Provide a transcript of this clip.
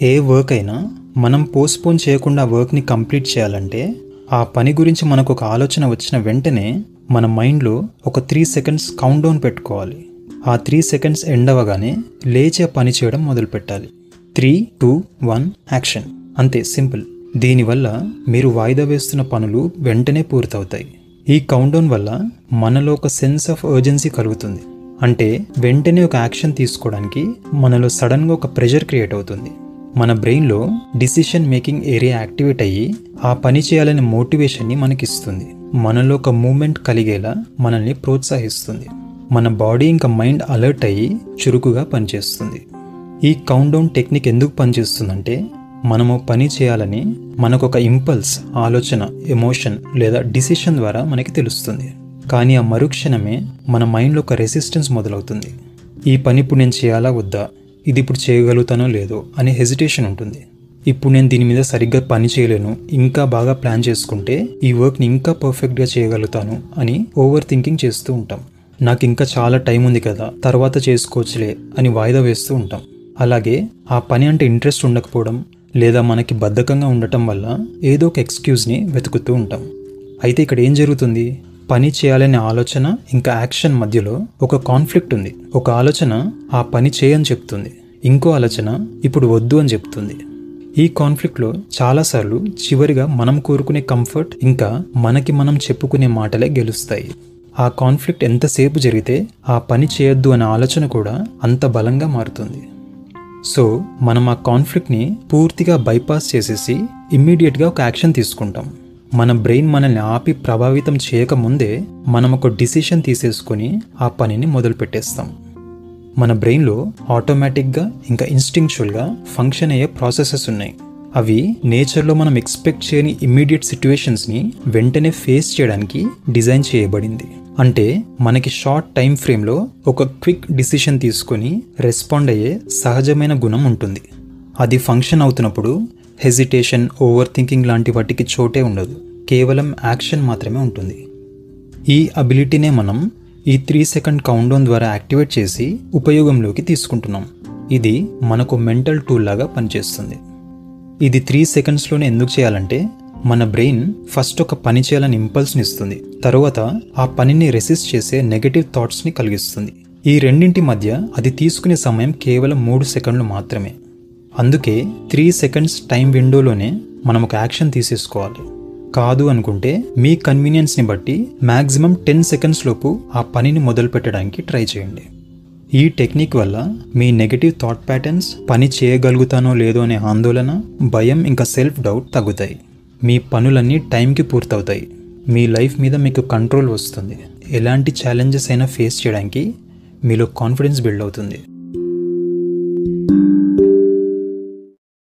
ఏ work అయినా మనం postpone చేయకుండా వర్క్ని కంప్లీట్ చేయాలంటే ఆ పని గురించి మనకు ఒక ఆలోచన వచ్చిన వెంటనే మన మైండ్లో ఒక 3 సెకండ్స్ కౌంట్ డౌన్ పెట్టుకోవాలి. ఆ 3 సెకండ్స్ ఎండ్ అవ్వగానే లేచే పని చేయడం మొదలు పెట్టాలి. 3, 2, 1 యాక్షన్. అంతే, సింపుల్. దీనివల్ల మీరు వాయిదా వేస్తున్న పనులు వెంటనే పూర్తవుతాయి. ఈ కౌంట్ డౌన్ వల్ల మనలో ఒక సెన్స్ ఆఫ్ అర్జెన్సీ కలుగుతుంది. అంటే వెంటనే ఒక యాక్షన్ తీసుకోవడానికి మనలో సడన్గా ఒక ప్రెషర్ క్రియేట్ అవుతుంది. మన బ్రెయిన్లో డిసిషన్ మేకింగ్ ఏరియా యాక్టివేట్ అయ్యి ఆ పని చేయాలనే మోటివేషన్ని మనకిస్తుంది. మనలో ఒక మూమెంట్ కలిగేలా మనల్ని ప్రోత్సహిస్తుంది. మన బాడీ ఇంకా మైండ్ అలర్ట్ అయ్యి చురుకుగా పనిచేస్తుంది. ఈ కౌంట్ డౌన్ టెక్నిక్ ఎందుకు పనిచేస్తుందంటే మనము పని చేయాలని మనకు ఒక ఇంపల్స్, ఆలోచన, ఎమోషన్ లేదా డిసిషన్ ద్వారా మనకి తెలుస్తుంది. కానీ ఆ మరుక్షణమే మన మైండ్లో ఒక రెసిస్టెన్స్ మొదలవుతుంది. ఈ పని ఇప్పుడు నేను చేయాలా వద్దా, ఇది ఇప్పుడు చేయగలుగుతానో లేదో అనే హెజిటేషన్ ఉంటుంది. ఇప్పుడు నేను దీని మీద సరిగ్గా పని చేయలేను, ఇంకా బాగా ప్లాన్ చేసుకుంటే ఈ వర్క్ని ఇంకా పర్ఫెక్ట్గా చేయగలుగుతాను అని ఓవర్ థింకింగ్ చేస్తూ ఉంటాం. నాకు ఇంకా చాలా టైం ఉంది కదా, తర్వాత చేసుకోవచ్చులే అని వాయిదా వేస్తూ ఉంటాం. అలాగే ఆ పని అంటే ఇంట్రెస్ట్ ఉండకపోవడం లేదా మనకి బద్ధకంగా ఉండటం వల్ల ఏదో ఒక ఎక్స్క్యూజ్ని వెతుకుతూ ఉంటాం. అయితే ఇక్కడ ఏం జరుగుతుంది? పని చేయాలనే ఆలోచన ఇంకా యాక్షన్ మధ్యలో ఒక కాన్ఫ్లిక్ట్ ఉంది. ఒక ఆలోచన ఆ పని చేయని చెప్తుంది, ఇంకో ఆలోచన ఇప్పుడు వద్దు అని చెప్తుంది. ఈ కాన్ఫ్లిక్ట్లో చాలాసార్లు చివరిగా మనం కోరుకునే కంఫర్ట్ ఇంకా మనకి మనం చెప్పుకునే మాటలే గెలుస్తాయి. ఆ కాన్ఫ్లిక్ట్ ఎంతసేపు జరిగితే ఆ పని చేయొద్దు అనే ఆలోచన కూడా అంత బలంగా మారుతుంది. సో మనం ఆ కాన్ఫ్లిక్ట్ని పూర్తిగా బైపాస్ చేసేసి ఇమ్మీడియట్గా ఒక యాక్షన్ తీసుకుంటాం. మన బ్రెయిన్ మనల్ని ఆపి ప్రభావితం చేయకముందే మనం ఒక డిసిషన్ తీసేసుకొని ఆ పనిని మొదలు పెట్టేస్తాం. మన బ్రెయిన్లో ఆటోమేటిక్గా ఇంకా ఇన్స్టింక్చువల్గా ఫంక్షన్ అయ్యే ప్రాసెసెస్ ఉన్నాయి. అవి నేచర్లో మనం ఎక్స్పెక్ట్ చేయని ఇమ్మీడియట్ సిచ్యువేషన్స్ని వెంటనే ఫేస్ చేయడానికి డిజైన్ చేయబడింది. అంటే మనకి షార్ట్ టైం ఫ్రేమ్లో ఒక క్విక్ డిసిషన్ తీసుకొని రెస్పాండ్ అయ్యే సహజమైన గుణం ఉంటుంది. అది ఫంక్షన్ అవుతున్నప్పుడు హెజిటేషన్, ఓవర్ థింకింగ్ లాంటి వాటికి చోటే ఉండదు. కేవలం యాక్షన్ మాత్రమే ఉంటుంది. ఈ అబిలిటీనే మనం ఈ 3 సెకండ్ కౌంట్ డౌన్ ద్వారా యాక్టివేట్ చేసి ఉపయోగంలోకి తీసుకుంటున్నాం. ఇది మనకు మెంటల్ టూల్ లాగా పనిచేస్తుంది. ఇది 3 సెకండ్స్లోనే ఎందుకు చేయాలంటే మన బ్రెయిన్ ఫస్ట్ ఒక పని చేయాలని ఇంపల్స్ని ఇస్తుంది, తర్వాత ఆ పనిని రెసిస్ట్ చేసే నెగటివ్ థాట్స్ని కలిగిస్తుంది. ఈ రెండింటి మధ్య అది తీసుకునే సమయం కేవలం 3 సెకండ్లు మాత్రమే. అందుకే 3 సెకండ్స్ టైం విండోలోనే మనం ఒక యాక్షన్ తీసేసుకోవాలి. కాదు అనుకుంటే మీ కన్వీనియన్స్ని బట్టి మ్యాక్సిమం 10 సెకండ్స్ లోపు ఆ పనిని మొదలు పెట్టడానికి ట్రై చేయండి. ఈ టెక్నిక్ వల్ల మీ నెగటివ్ థాట్ ప్యాటర్న్స్, పని చేయగలుగుతానో లేదో అనే ఆందోళన, భయం ఇంకా సెల్ఫ్ డౌట్ తగ్గుతాయి. మీ పనులన్నీ టైంకి పూర్తవుతాయి. మీ లైఫ్ మీద మీకు కంట్రోల్ వస్తుంది. ఎలాంటి ఛాలెంజెస్ అయినా ఫేస్ చేయడానికి మీలో కాన్ఫిడెన్స్ బిల్డ్ అవుతుంది.